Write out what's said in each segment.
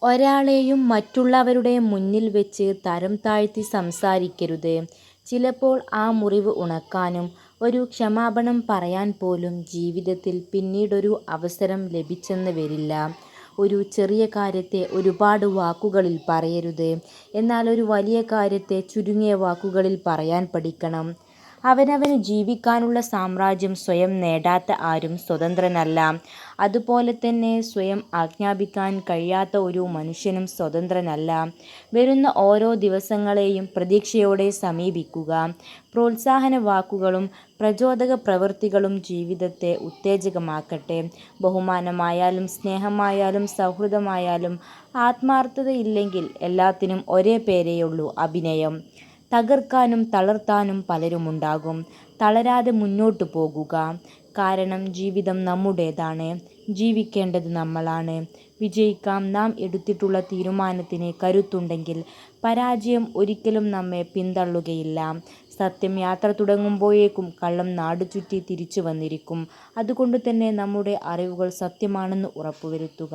ഒരാളെയും മറ്റുള്ളവരുടെ മുന്നിൽ വെച്ച് തരം താഴ്ത്തി സംസാരിക്കരുത്. ചിലപ്പോൾ ആ മുറിവ് ഉണക്കാനും ഒരു ക്ഷമാപണം പറയാൻ പോലും ജീവിതത്തിൽ പിന്നീടൊരു അവസരം ലഭിച്ചെന്ന് വരില്ല. ഒരു ചെറിയ കാര്യത്തെ ഒരുപാട് വാക്കുകളിൽ പറയരുത്. എന്നാൽ ഒരു വലിയ കാര്യത്തെ ചുരുങ്ങിയ വാക്കുകളിൽ പറയാൻ പഠിക്കണം. അവനവന് ജീവിക്കാനുള്ള സാമ്രാജ്യം സ്വയം നേടാത്ത ആരും സ്വതന്ത്രനല്ല. അതുപോലെ തന്നെ സ്വയം ആജ്ഞാപിക്കാൻ കഴിയാത്ത ഒരു മനുഷ്യനും സ്വതന്ത്രനല്ല. വരുന്ന ഓരോ ദിവസങ്ങളെയും പ്രതീക്ഷയോടെ സമീപിക്കുക. പ്രോത്സാഹന വാക്കുകളും പ്രചോദക പ്രവൃത്തികളും ജീവിതത്തെ ഉത്തേജകമാക്കട്ടെ. ബഹുമാനമായാലും സ്നേഹമായാലും സൗഹൃദമായാലും ആത്മാർത്ഥതയില്ലെങ്കിൽ എല്ലാത്തിനും ഒരേ പേരേയുള്ളൂ: അഭിനയം. തകർക്കാനും തളർത്താനും പലരുമുണ്ടാകും. തളരാതെ മുന്നോട്ടു പോകുക. കാരണം ജീവിതം നമ്മുടേതാണ്. ജീവിക്കേണ്ടത് നമ്മളാണ്. വിജയിക്കാം. നാം എടുത്തിട്ടുള്ള തീരുമാനത്തിന് കരുത്തുണ്ടെങ്കിൽ പരാജയം ഒരിക്കലും നമ്മെ പിന്തള്ളുകയില്ല. സത്യം യാത്ര തുടങ്ങുമ്പോഴേക്കും കള്ളം നാടുചുറ്റി തിരിച്ചു വന്നിരിക്കും. അതുകൊണ്ട് തന്നെ നമ്മുടെ അറിവുകൾ സത്യമാണെന്ന് ഉറപ്പുവരുത്തുക.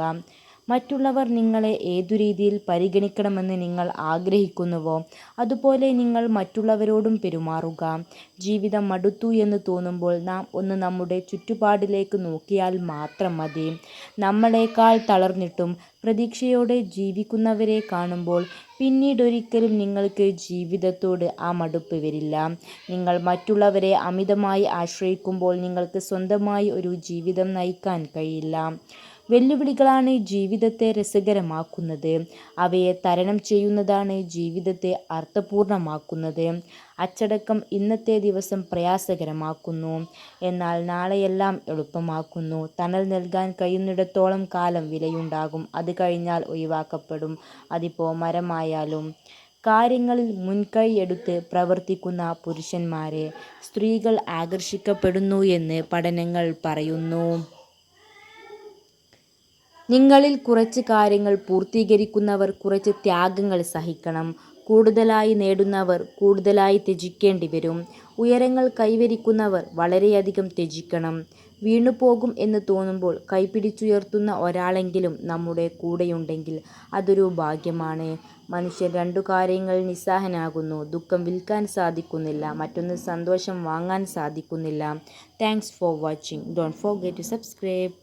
മറ്റുള്ളവർ നിങ്ങളെ ഏതു രീതിയിൽ പരിഗണിക്കണമെന്ന് നിങ്ങൾ ആഗ്രഹിക്കുന്നുവോ അതുപോലെ നിങ്ങൾ മറ്റുള്ളവരോടും പെരുമാറുക. ജീവിതം മടുത്തു എന്ന് തോന്നുമ്പോൾ നാം ഒന്ന് നമ്മുടെ ചുറ്റുപാടിലേക്ക് നോക്കിയാൽ മാത്രം മതി. നമ്മളെക്കാൾ തളർന്നിട്ടും പ്രതീക്ഷയോടെ ജീവിക്കുന്നവരെ കാണുമ്പോൾ പിന്നീടൊരിക്കലും നിങ്ങൾക്ക് ജീവിതത്തോട് ആ മടുപ്പ് വരില്ല. നിങ്ങൾ മറ്റുള്ളവരെ അമിതമായി ആശ്രയിക്കുമ്പോൾ നിങ്ങൾക്ക് സ്വന്തമായി ഒരു ജീവിതം നയിക്കാൻ കഴിയില്ല. വെല്ലുവിളികളാണ് ജീവിതത്തെ രസകരമാക്കുന്നത്. അവയെ തരണം ചെയ്യുന്നതാണ് ജീവിതത്തെ അർത്ഥപൂർണ്ണമാക്കുന്നത്. അച്ചടക്കം ഇന്നത്തെ ദിവസം പ്രയാസകരമാക്കുന്നു, എന്നാൽ നാളെയെല്ലാം എളുപ്പമാക്കുന്നു. തണൽ നൽകാൻ കഴിയുന്നിടത്തോളം കാലം വിലയുണ്ടാകും. അത് കഴിഞ്ഞാൽ ഒഴിവാക്കപ്പെടും. അതിപ്പോൾ മരമായാലും. കാര്യങ്ങളിൽ മുൻകൈ എടുത്ത് പ്രവർത്തിക്കുന്ന പുരുഷന്മാരെ സ്ത്രീകൾ ആകർഷിക്കപ്പെടുന്നു എന്ന് പഠനങ്ങൾ പറയുന്നു. നിങ്ങളിൽ കുറച്ച് കാര്യങ്ങൾ പൂർത്തീകരിക്കുന്നവർ കുറച്ച് ത്യാഗങ്ങൾ സഹിക്കണം. കൂടുതലായി നേടുന്നവർ കൂടുതലായി ത്യജിക്കേണ്ടി വരും. ഉയരങ്ങൾ കൈവരിക്കുന്നവർ വളരെയധികം ത്യജിക്കണം. വീണുപോകും എന്ന് തോന്നുമ്പോൾ കൈപിടിച്ചുയർത്തുന്ന ഒരാളെങ്കിലും നമ്മുടെ കൂടെയുണ്ടെങ്കിൽ അതൊരു ഭാഗ്യമാണ്. മനുഷ്യൻ രണ്ടു കാര്യങ്ങളിൽ നിസ്സഹായനാകുന്നു: ദുഃഖം വിൽക്കാൻ സാധിക്കുന്നില്ല, മറ്റൊന്ന് സന്തോഷം വാങ്ങാൻ സാധിക്കുന്നില്ല. Thanks for watching. Don't forget to subscribe.